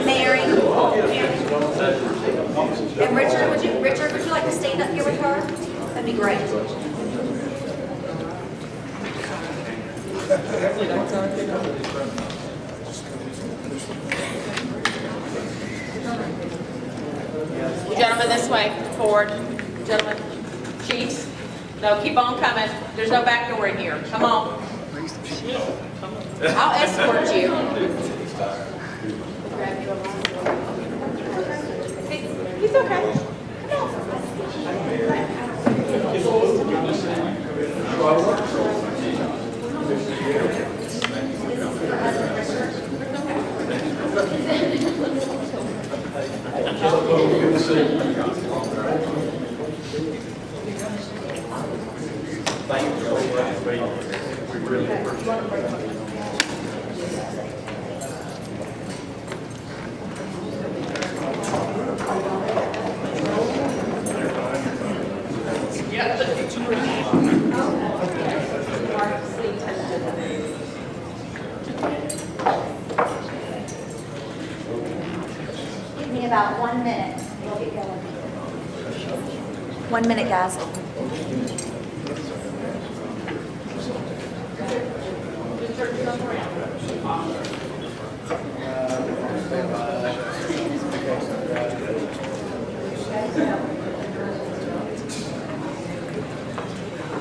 Mary. And Richard, would you like to stand up here with her? That'd be great. Gentlemen, this way, forward. Gentlemen, chiefs, no, keep on coming. There's no back door in here. Come on. I'll escort you. He's okay. Give me about 1 minute. We'll get going. 1 minute, guys.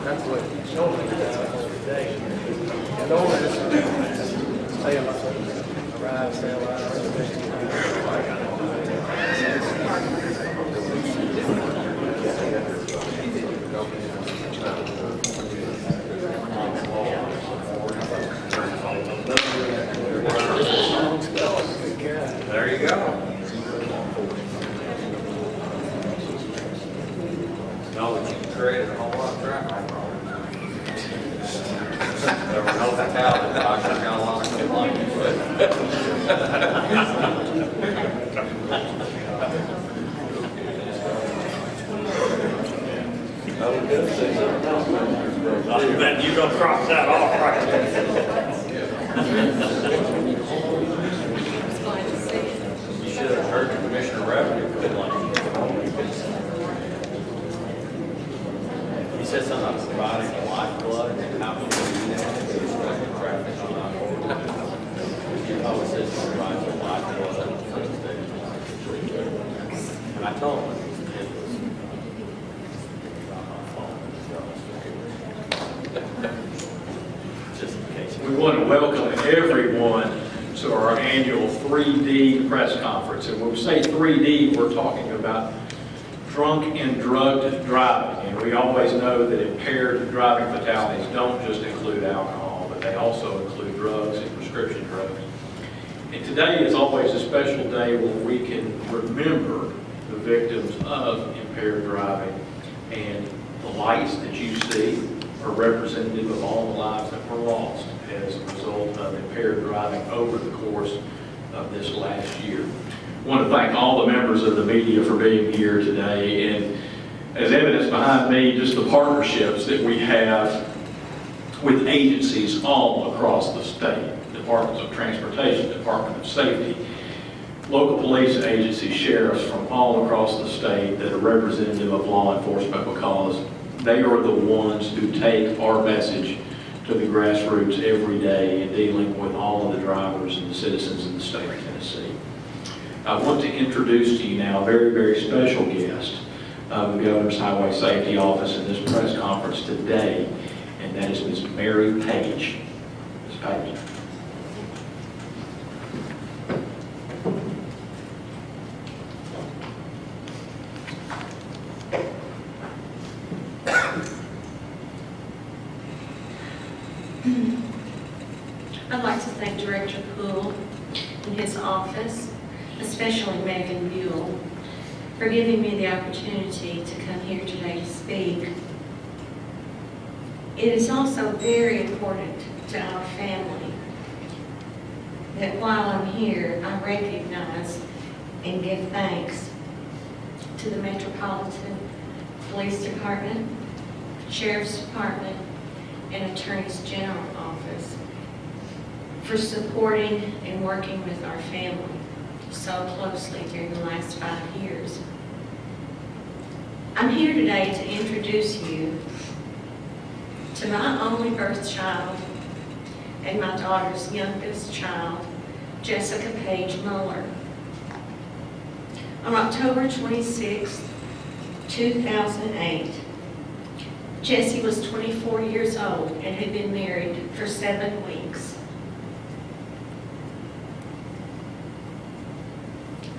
That's what children every day. And all of this stay alive, arrive, stay There you go. No, that you created a whole lot of traffic. There were no fatalities, I got a lot of complaints. Then you're gonna cross that off right there. You should have heard the Commissioner of Revenue complain. He said something about providing a lifeblood and how people do that to obstruct traffic on I-40. He always says he provides a lifeblood. And I told him it was just in case. We want to welcome everyone to our annual 3D press conference. And when we say 3D, we're talking about drunk and drugged driving. And we always know that impaired driving fatalities don't just include alcohol, but they also include drugs and prescription drugs. And today is always a special day where we can remember the victims of impaired driving. And the lights that you see are representative of all the lives that were lost as a result of impaired driving over the course of this last year. I want to thank all the members of the media for being here today, and as evidence behind me, just the partnerships that we have with agencies all across the state, departments of transportation, Department of Safety, local police agencies, sheriffs from all across the state that are representative of law enforcement, because they are the ones who take our message to the grassroots every day in dealing with all of the drivers and the citizens in the state of Tennessee. I want to introduce to you now a very, very special guest of the Governor's Highway Safety Office in this press conference today, and that is Ms. Mary Page. Ms. Page. I'd like to thank Director Poole and his office, especially Megan Buell, for giving me the opportunity to come here today to speak. It is also very important to our family that while I'm here, I recognize and give thanks to the Metropolitan Police Department, Sheriff's Department, and Attorney's General Office for supporting and working with our family so closely during the last 5 years. I'm here today to introduce you to my only birth child and my daughter's youngest child, Jessica Paige Muller. On October 26, 2008, Jessie was 24 years old and had been married for 7 weeks.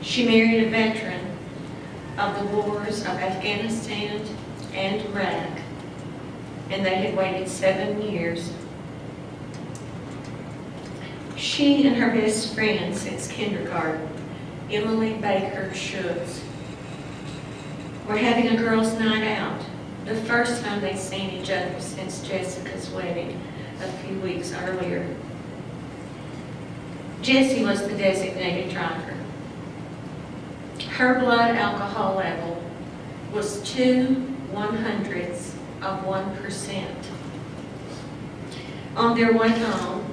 She married a veteran of the wars of Afghanistan and Iraq, and they had waited 7 years. She and her best friend since kindergarten, Emily Baker Schutz, were having a girls' night out, the first time they'd seen each other since Jessica's wedding a few weeks earlier. Jessie was the designated driver. Her blood alcohol level was 0.02%. On their way home,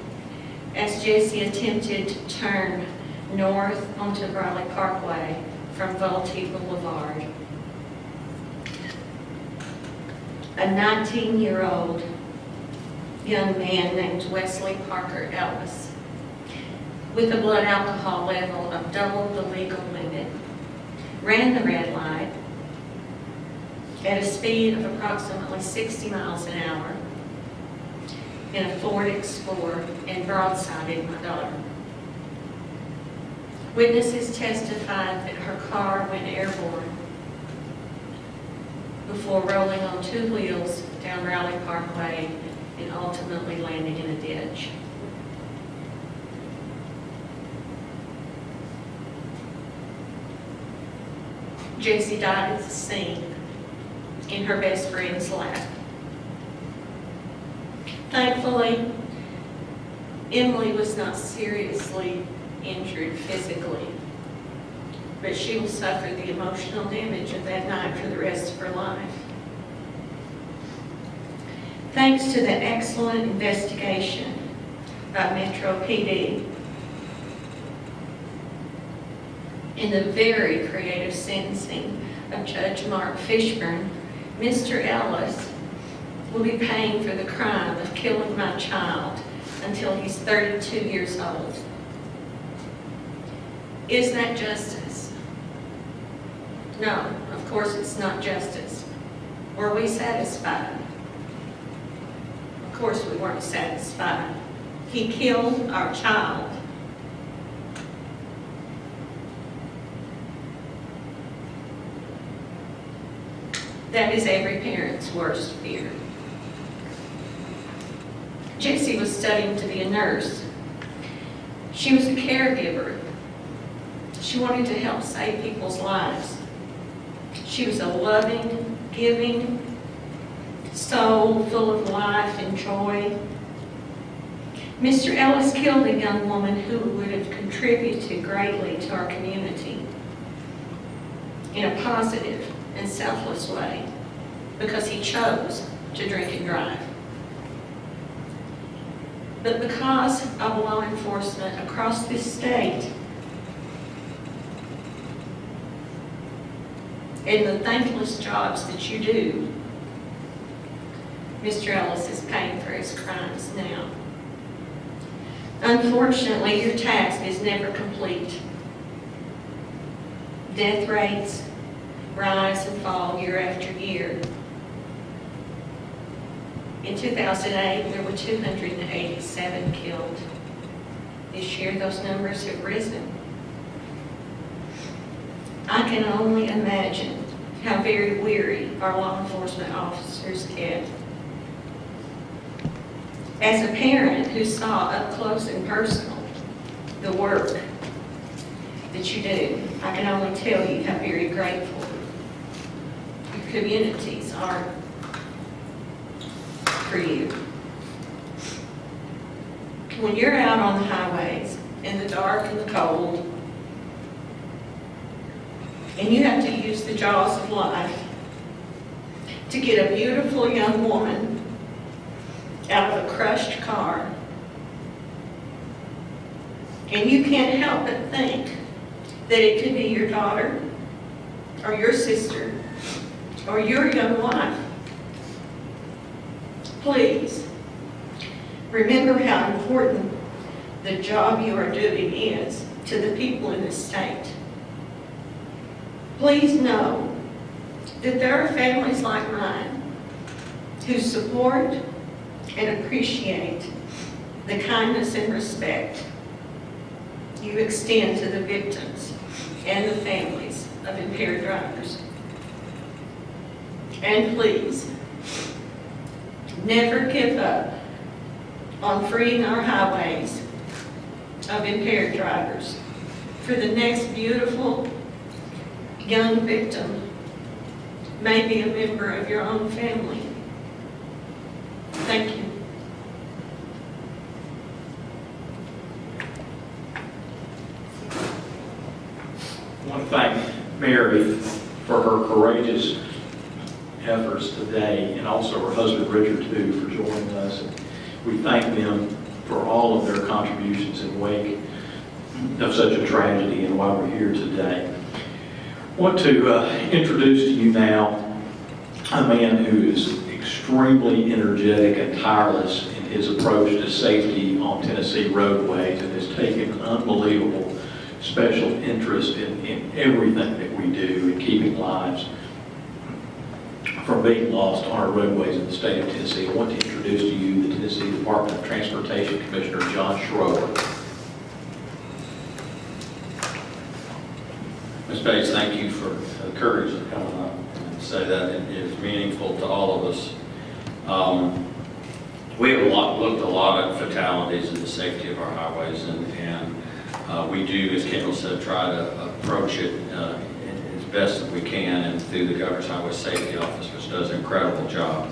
as Jessie attempted to turn north onto Raleigh Parkway from Vultee Boulevard, a 19-year-old young man named Wesley Parker Ellis, with a blood alcohol level of double the legal limit, ran the red light at a speed of approximately 60 miles an hour in a Ford Explorer and broadsided my daughter. Witnesses testified that her car went airborne before rolling on 2 wheels down Raleigh Parkway and ultimately landing in a ditch. Jessie died at the scene in her best friend's lap. Thankfully, Emily was not seriously injured physically, but she will suffer the emotional damage of that night for the rest of her life. Thanks to the excellent investigation by Metro PD and the very creative sentencing of Judge Mark Fishburne, Mr. Ellis will be paying for the crime of killing my child until he's 32 years old. Is that justice? No, of course it's not justice. Were we satisfied? Of course we weren't satisfied. He killed our child. That is every parent's worst fear. Jessie was studying to be a nurse. She was a caregiver. She wanted to help save people's lives. She was a loving, giving soul full of life and joy. Mr. Ellis killed a young woman who would have contributed greatly to our community in a positive and selfless way because he chose to drink and drive. But because of law enforcement across this state and the thankless jobs that you do, Mr. Ellis is paying for his crimes now. Unfortunately, your task is never complete. Death rates rise and fall year after year. In 2008, there were 287 killed. This year, those numbers have risen. I can only imagine how very weary our law enforcement officers get. As a parent who saw up close and personal the work that you do, I can only tell you how very grateful your communities are for you. When you're out on the highways in the dark and the cold, and you have to use the jaws of life to get a beautiful young woman out of a crushed car. And you can't help but think that it could be your daughter, or your sister, or your young wife. Please, remember how important the job you are doing is to the people in this state. Please know that there are families like mine who support and appreciate the kindness and respect you extend to the victims and the families of impaired drivers. And please, never give up on freeing our highways of impaired drivers for the next beautiful young victim may be a member of your own family. Thank you. I want to thank Mary for her courageous efforts today, and also her husband Richard too for joining us. And we thank them for all of their contributions in wake of such a tragedy and why we're here today. I want to introduce to you now a man who is extremely energetic and tireless in his approach to safety on Tennessee roadways, and has taken an unbelievable special interest in everything that we do in keeping lives from being lost on our roadways in the state of Tennessee. I want to introduce to you the Tennessee Department of Transportation Commissioner John Schroeder. Ms. Bates, thank you for the courage to come up and say that. It is meaningful to all of us. We have looked a lot at fatalities and the safety of our highways, and we do, as Kendall said, try to approach it as best that we can, and through the Governor's Highway Safety Office, which does an incredible job.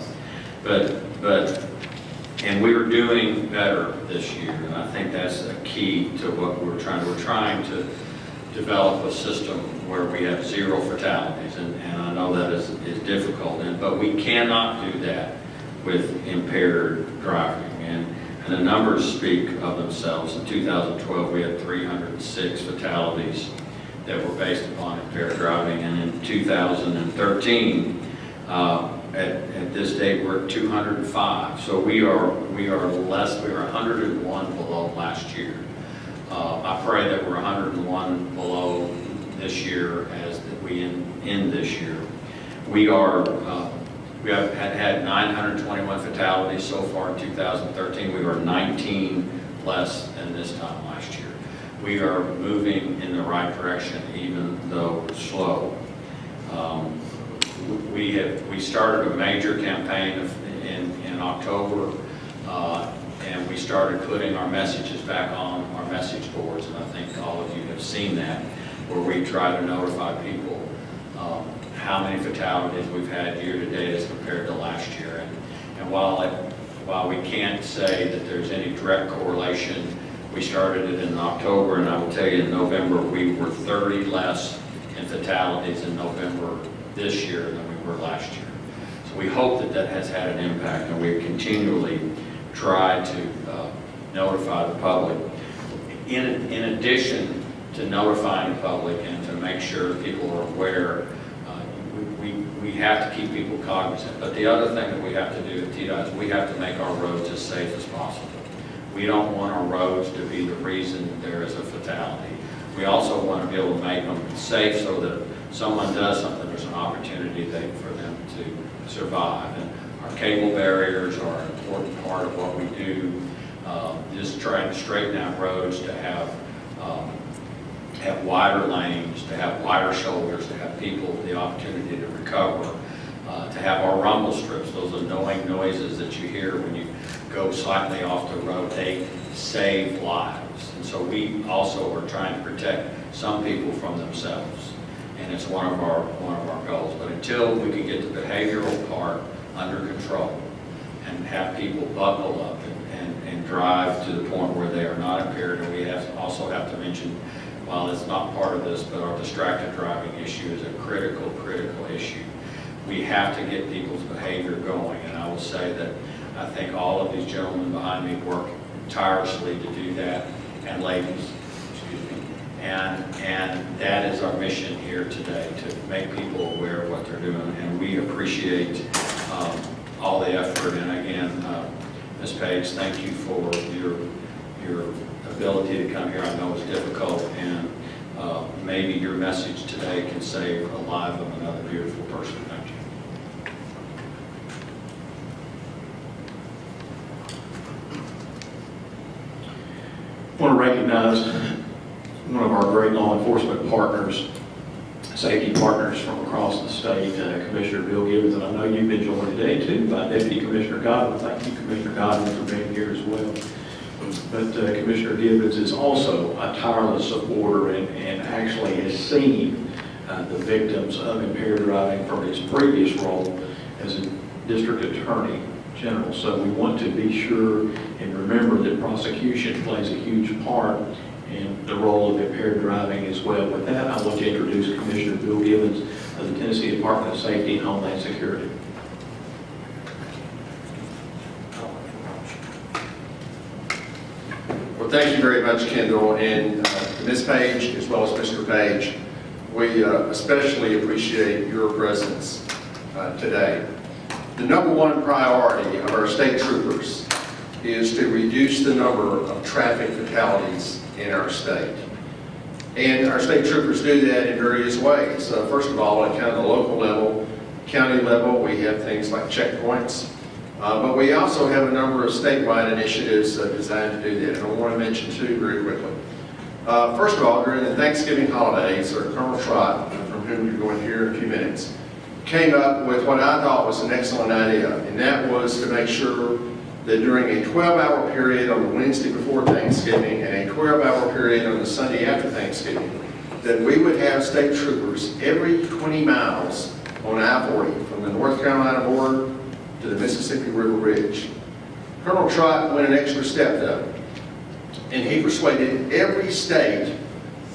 And we were doing better this year, and I think that's a key to what we're trying to. We're trying to develop a system where we have zero fatalities, and I know that is difficult, but we cannot do that with impaired driving. And the numbers speak of themselves. In 2012, we had 306 fatalities that were based upon impaired driving, and in 2013, at this date, we're at 205. So we are 101 below last year. I pray that we're 101 below this year as we end this year. We have had 921 fatalities so far in 2013. We were 19 less than this time last year. We are moving in the right direction, even though slow. We started a major campaign in October, and we started putting our messages back on our message boards, and I think all of you have seen that, where we try to notify people how many fatalities we've had year to date as compared to last year. And while we can't say that there's any direct correlation, we started it in October, and I will tell you in November we were 30 less in fatalities in November this year than we were last year. So we hope that that has had an impact, and we continually try to notify the public. In addition to notifying the public and to make sure people are aware, we have to keep people cognizant. But the other thing that we have to do at TDOT is we have to make our roads as safe as possible. We don't want our roads to be the reason there is a fatality. We also want to be able to make them safe so that if someone does something, there's an opportunity for them to survive. And our cable barriers are an important part of what we do. Just trying to straighten out roads, to have wider lanes, to have wider shoulders, to have people the opportunity to recover, to have our rumble strips, those annoying noises that you hear when you go slightly off the road. They save lives. And so we also are trying to protect some people from themselves. And it's one of our goals. But until we can get the behavioral part under control and have people buckle up and drive to the point where they are not impaired, and we also have to mention, while it's not part of this, but our distracted driving issue is a critical issue. we have to get people's behavior going. And I will say that I think all of these gentlemen behind me work tirelessly to do that, and ladies, excuse me. And that is our mission here today, to make people aware of what they're doing. And we appreciate all the effort. And again, Ms. Page, thank you for your ability to come here. I know it's difficult, and maybe your message today can save a life of another beautiful person. Thank you. I want to recognize one of our great law enforcement partners, safety partners from across the state, Commissioner Bill Gibbons, and I know you've been joined today too by Deputy Commissioner Godwin. Thank you, Commissioner Godwin, for being here as well. But Commissioner Gibbons is also a tireless supporter and actually has seen the victims of impaired driving from his previous role as a district attorney general. So we want to be sure and remember that prosecution plays a huge part in the role of impaired driving as well. With that, I want to introduce Commissioner Bill Gibbons of the Tennessee Department of Safety and Homeland Security. Well, thank you very much, Kendall, and Ms. Page, as well as Mr. Page. We especially appreciate your presence today. The number one priority of our state troopers is to reduce the number of traffic fatalities in our state. And our state troopers do that in various ways. First of all, at kind of the local level, county level, we have things like checkpoints. But we also have a number of statewide initiatives designed to do that. And I want to mention two very quickly. First of all, during the Thanksgiving holidays, Colonel Trott, from whom you're going to hear in a few minutes, came up with what I thought was an excellent idea, and that was to make sure that during a 12-hour period on the Wednesday before Thanksgiving and a 12-hour period on the Sunday after Thanksgiving, that we would have state troopers every 20 miles on I-40 from the North Carolina border to the Mississippi River Ridge. Colonel Trott went an extra step though, and he persuaded every state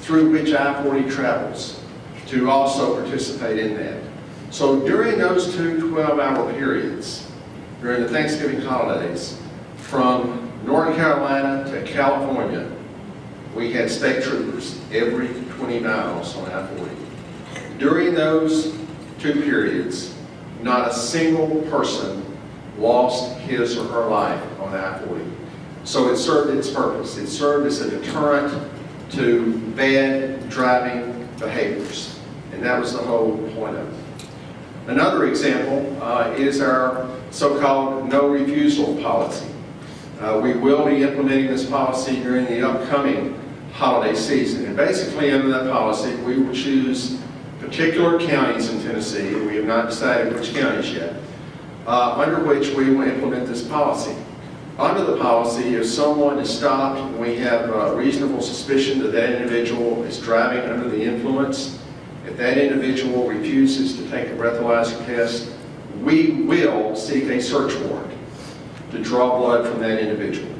through which I-40 travels to also participate in that. So during those two 12-hour periods, during the Thanksgiving holidays, from North Carolina to California, we had state troopers every 20 miles on I-40. During those two periods, not a single person lost his or her life on I-40. So it served its purpose. It served as a deterrent to bad driving behaviors. And that was the whole point of it. Another example is our so-called no refusal policy. We will be implementing this policy during the upcoming holiday season. And basically under that policy, we will choose particular counties in Tennessee, and we have not decided which counties yet, under which we will implement this policy. Under the policy, if someone is stopped and we have reasonable suspicion that that individual is driving under the influence, if that individual refuses to take a breathalyzer test, we will seek a search warrant to draw blood from that individual.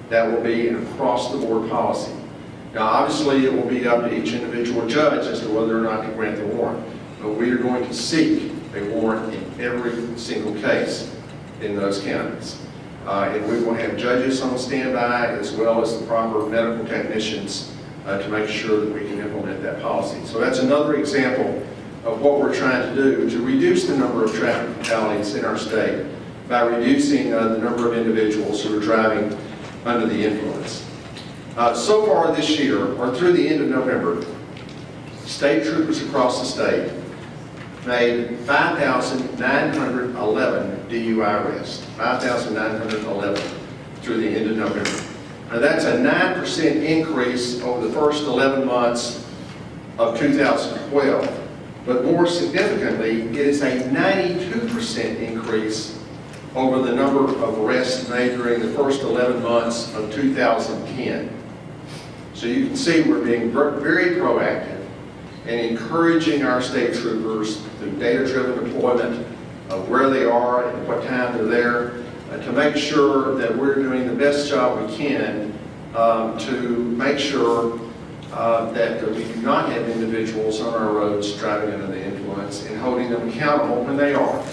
That will be an across-the-board policy. Now, obviously, it will be up to each individual judge as to whether or not to grant the warrant, but we are going to seek a warrant in every single case in those counties. And we will have judges on standby as well as the proper medical technicians to make sure that we can implement that policy. So that's another example of what we're trying to do to reduce the number of traffic fatalities in our state by reducing the number of individuals who are driving under the influence. So far this year, or through the end of November, state troopers across the state made 5,911 DUI arrests, 5,911 through the end of November. Now that's a 9% increase over the first 11 months of 2012, but more significantly, it is a 92% increase over the number of arrests made during the first 11 months of 2010. So you can see we're being very proactive and encouraging our state troopers through data-driven deployment of where they are and what time they're there to make sure that we're doing the best job we can to make sure that we do not have individuals on our roads driving under the influence influence and holding them accountable when they are.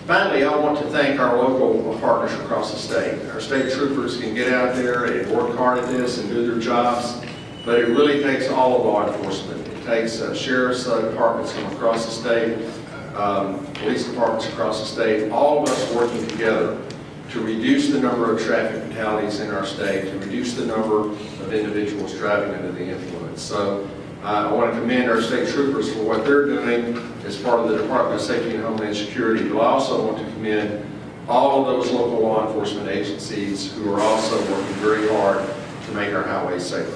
Finally, I want to thank our local partners across the state. Our state troopers can get out there and work hard at this and do their jobs, but it really takes all of law enforcement. It takes sheriff's departments from across the state, police departments across the state, all of us working together to reduce the number of traffic fatalities in our state, to reduce the number of individuals driving under the influence. So I want to commend our state troopers for what they're doing as part of the Department of Safety and Homeland Security, but I also want to commend all of those local law enforcement agencies who are also working very hard to make our highways safer.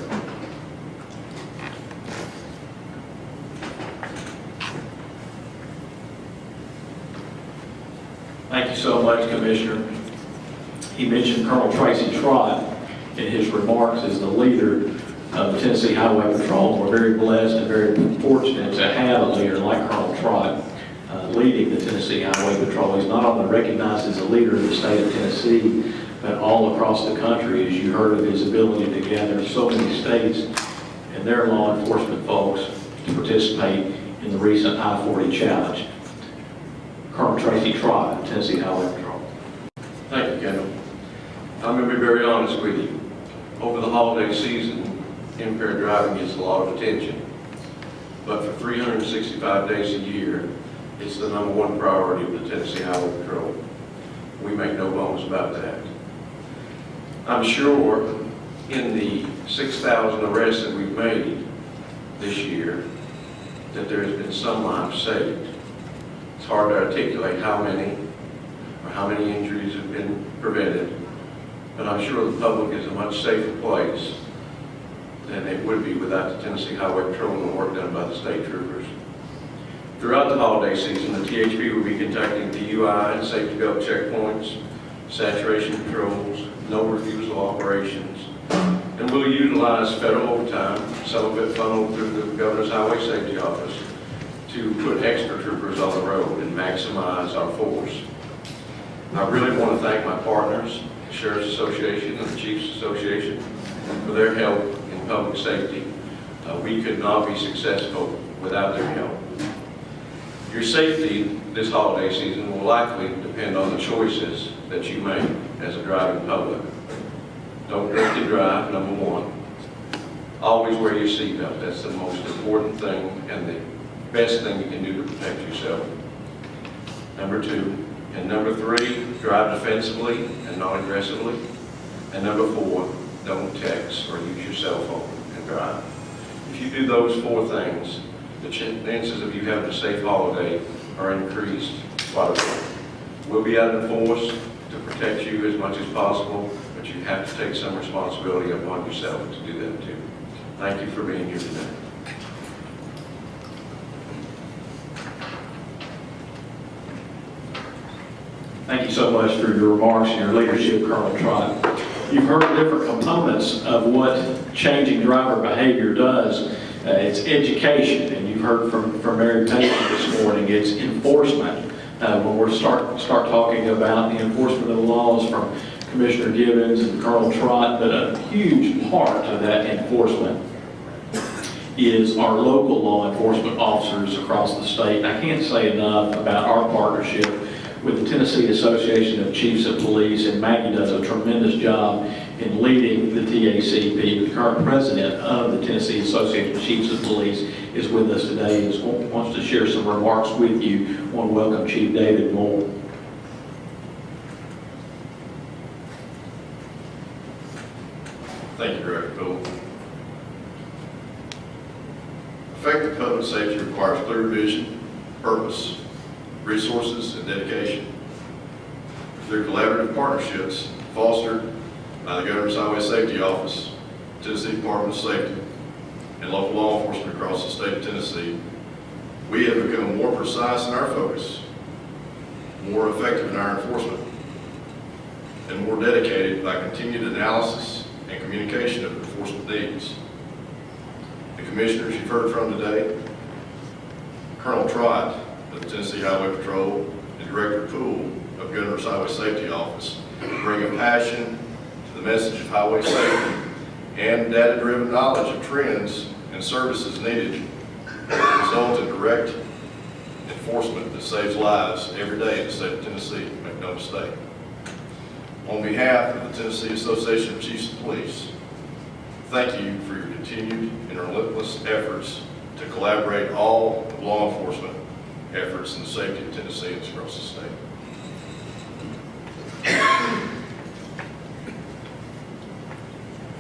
Thank you so much, Commissioner. He mentioned Colonel Tracy Trott in his remarks as the leader of the Tennessee Highway Patrol. We're very blessed and very fortunate to have a leader like Colonel Trott leading the Tennessee Highway Patrol. He's not only recognized as a leader of the state of Tennessee, but all across the country, as you heard of his ability to gather so many states and their law enforcement folks to participate in the recent I-40 challenge. Colonel Tracy Trott, Tennessee Highway Patrol. Thank you, Kendall. I'm going to be very honest with you. Over the holiday season, impaired driving gets a lot of attention. But for 365 days a year, it's the #1 priority of the Tennessee Highway Patrol. We make no bones about that. I'm sure in the 6,000 arrests that we've made this year, that there has been some lives saved. It's hard to articulate how many or how many injuries have been prevented, but I'm sure the public is a much safer place than it would be without the Tennessee Highway Patrol and the work done by the state troopers. Throughout the holiday season, the THP will be conducting DUI and safety belt checkpoints, saturation patrols, no refusal operations, and we'll utilize federal overtime, some of it funneled through the Governor's Highway Safety Office, to put extra troopers on the road and maximize our force. I really want to thank my partners, the Sheriff's Association and the Chiefs Association, for their help in public safety. We could not be successful without their help. Your safety this holiday season will likely depend on the choices that you make as a driving public. Don't drink and drive, #1. Always wear your seatbelt. That's the most important thing and the best thing you can do to protect yourself. #2. And #3, drive defensively and not aggressively. And #4, don't text or use your cell phone and drive. If you do those 4 things, the chances of you having a safe holiday are increased quite a bit. We'll be out in force to protect you as much as possible, but you have to take some responsibility upon yourself to do that too. Thank you for being here today. Thank you so much for your remarks and your leadership, Colonel Trott. You've heard different components of what changing driver behavior does. It's education, and you've heard from Mary Payton this morning. It's enforcement. When we start talking about the enforcement of the laws from Commissioner Gibbons and Colonel Trott, but a huge part of that enforcement is our local law enforcement officers across the state. I can't say enough about our partnership with the Tennessee Association of Chiefs of Police, and Maggie does a tremendous job in leading the TACP. The current president of the Tennessee Association of Chiefs of Police is with us today and wants to share some remarks with you. I want to welcome Chief David Moore. Thank you, Director Bill. Effective public safety requires clear vision, purpose, resources, and dedication. Through collaborative partnerships fostered by the Governor's Highway Safety Office, Tennessee Department of Safety, and local law enforcement across the state of Tennessee, we have become more precise in our focus, more effective in our enforcement, and more dedicated by continued analysis and communication of enforcement needs. The commissioners you've heard from today, Colonel Trott of the Tennessee Highway Patrol, and Director Poole of Governor's Highway Safety Office bring a passion to the message of highway safety and data-driven knowledge of trends and services needed will result in direct enforcement that saves lives every day in the state of Tennessee, make no mistake. On behalf of the Tennessee Association of Chiefs of Police, thank you for your continued and relentless efforts to collaborate all of law enforcement efforts in the safety of Tennesseans across the state.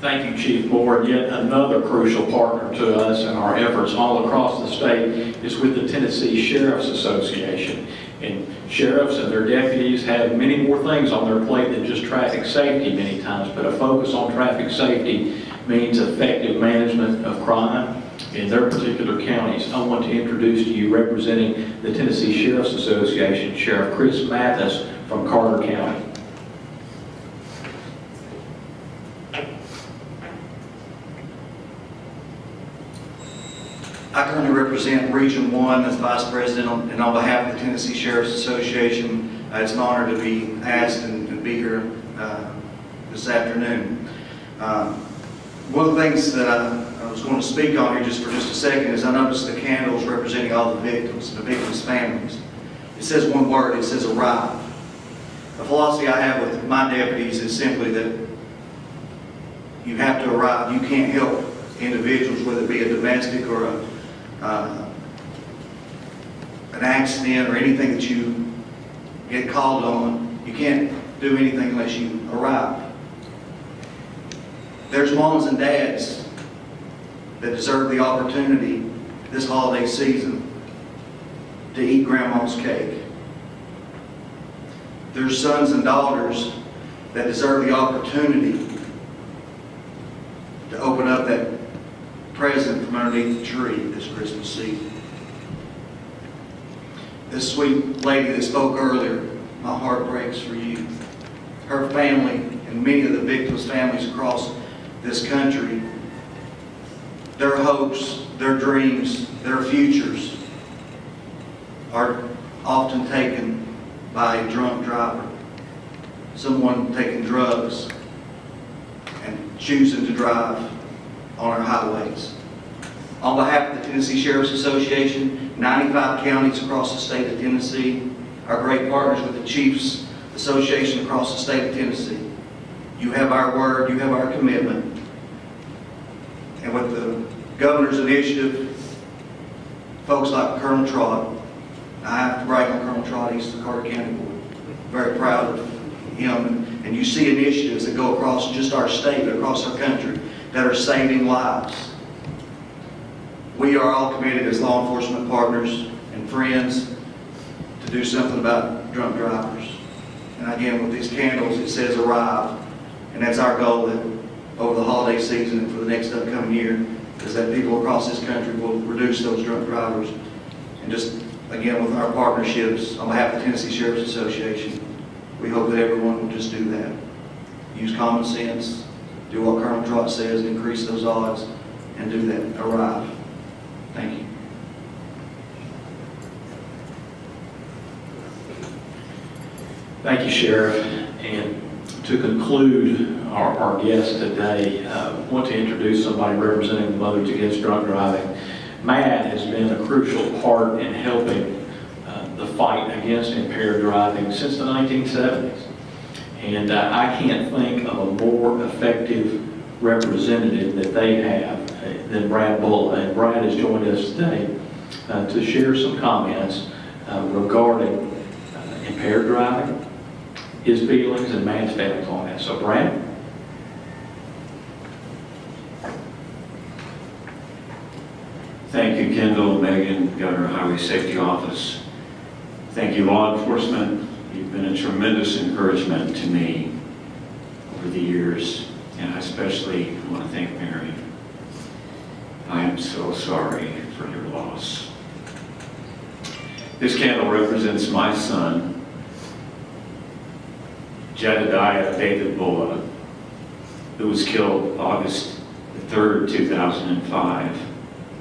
Thank you, Chief Board. Yet another crucial partner to us in our efforts all across the state is with the Tennessee Sheriff's Association. And sheriffs and their deputies have many more things on their plate than just traffic safety many times, but a focus on traffic safety means effective management of crime in their particular counties. I want to introduce to you, representing the Tennessee Sheriff's Association, Sheriff Chris Mathis from Carter County. I currently represent Region 1 as Vice President, and on behalf of the Tennessee Sheriff's Association, it's an honor to be asked and be here this afternoon. One of the things that I was going to speak on here just for just a second is I noticed the candles representing all the victims' families. It says one word, it says arrive. The philosophy I have with my deputies is simply that you have to arrive. You can't help individuals, whether it be a domestic or an accident or anything that you get called on. You can't do anything unless you arrive. There's moms and dads that deserve the opportunity this holiday season to eat grandma's cake. There's sons and daughters that deserve the opportunity to open up that present from underneath the tree this Christmas season. This sweet lady that spoke earlier, my heart breaks for you. Her family and many of the victims' families across this country, their hopes, their dreams, their futures are often taken by a drunk driver, someone taking drugs and choosing to drive on our highways. On behalf of the Tennessee Sheriff's Association, 95 counties across the state of Tennessee, our great partners with the Chiefs Association across the state of Tennessee, you have our word, you have our commitment. And with the governor's initiative, folks like Colonel Trott, I have to brag on Colonel Trott, he's the Carter County Board. Very proud of him. And you see initiatives that go across just our state, but across our country, that are saving lives. We are all committed as law enforcement partners and friends to do something about drunk drivers. And again, with these candles, it says arrive. And that's our goal that over the holiday season and for the next upcoming year, is that people across this country will reduce those drunk drivers. And just, again, with our partnerships, on behalf of the Tennessee Sheriff's Association, we hope that everyone will just do that. Use common sense, do what Colonel Trott says, increase those odds, and do that. Arrive. Thank you. Thank you, Sheriff. And to conclude our guest today, I want to introduce somebody representing the Mothers Against Drunk Driving. Matt has been a crucial part in helping the fight against impaired driving since the 1970s. And I can't think of a more effective representative that they have than Brad Bull. And Brad has joined us today to share some comments regarding impaired driving, his feelings, and Matt's feelings on that. So, Brad? Thank you, Kendall, Megan, Governor Highway Safety Office. Thank you, law enforcement. You've been a tremendous encouragement to me over the years, and I especially want to thank Mary. I am so sorry for your loss. This candle represents my son, Jedediah David Bulla, who was killed August 3rd, 2005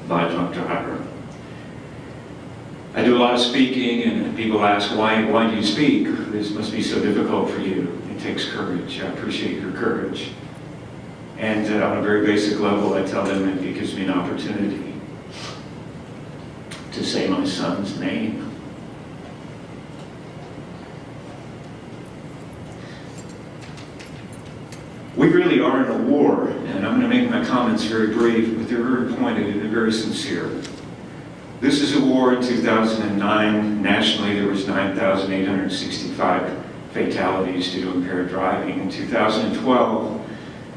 by a drunk driver. I do a lot of speaking, and people ask, why do you speak? This must be so difficult for you. It takes courage. I appreciate your courage. And on a very basic level, I tell them it gives me an opportunity to say my son's name. We really are in a war, and I'm going to make my comments very brief, but they're very pointed and very sincere. This is a war. In 2009, nationally, there was 9,865 fatalities due to impaired driving. In 2012,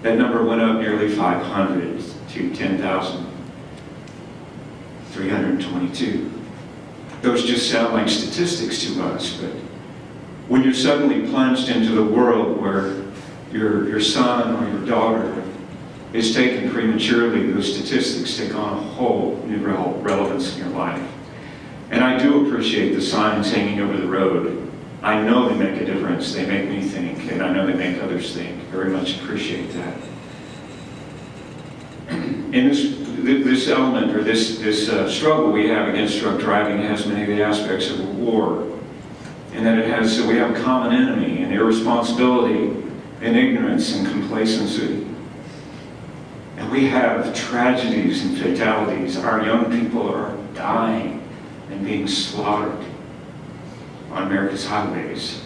that number went up nearly 500 to 10,322. Those just sound like statistics to us, but when you're suddenly plunged into the world where your son or your daughter is taken prematurely, those statistics take on a whole new relevance in your life. And I do appreciate the signs hanging over the road. I know they make a difference. They make me think, and I know they make others think. Very much appreciate that. And this element, or this struggle we have against drug driving has many of the aspects of a war. And that we have a common enemy, and irresponsibility, and ignorance, and complacency. And we have tragedies and fatalities. Our young people are dying and being slaughtered on America's highways.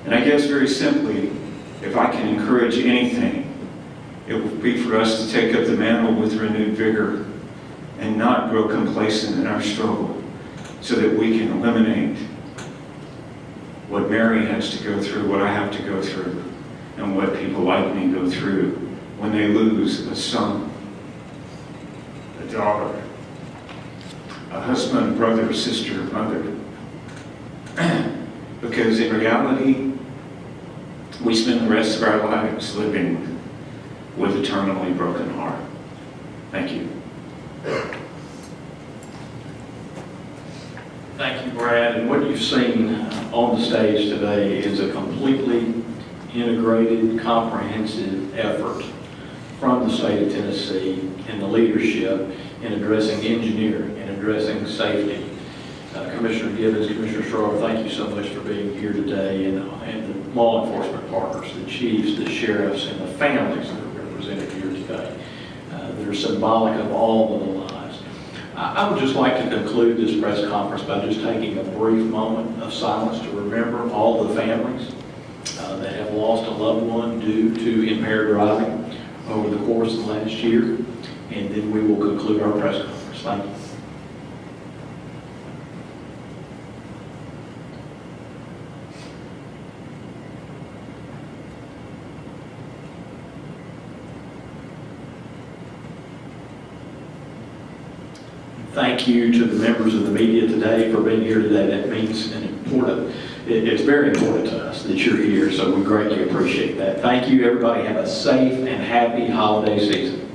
And I guess very simply, if I can encourage anything, it would be for us to take up the mantle with renewed vigor and not grow complacent in our struggle, so that we can eliminate what Mary has to go through, what I have to go through, and what people like me go through when they lose a son, a daughter, a husband, brother, sister, mother. Because in reality, we spend the rest of our lives living with a terminally broken heart. Thank you. Thank you, Brad. And what you've seen on the stage today is a completely integrated, comprehensive effort from the state of Tennessee and the leadership in addressing engineering and addressing safety. Commissioner Gibbons, Commissioner Schroeder, thank you so much for being here today, and the law enforcement partners, the chiefs, the sheriffs, and the families that are represented here today. They're symbolic of all of the lives. I would just like to conclude this press conference by just taking a brief moment of silence to remember all the families that have lost a loved one due to impaired driving over the course of the last year, and then we will conclude our press conference. Thank you. Thank you to the members of the media today for being here today. That means it's very important to us that you're here, so we greatly appreciate that. Thank you, everybody. Have a safe and happy holiday season.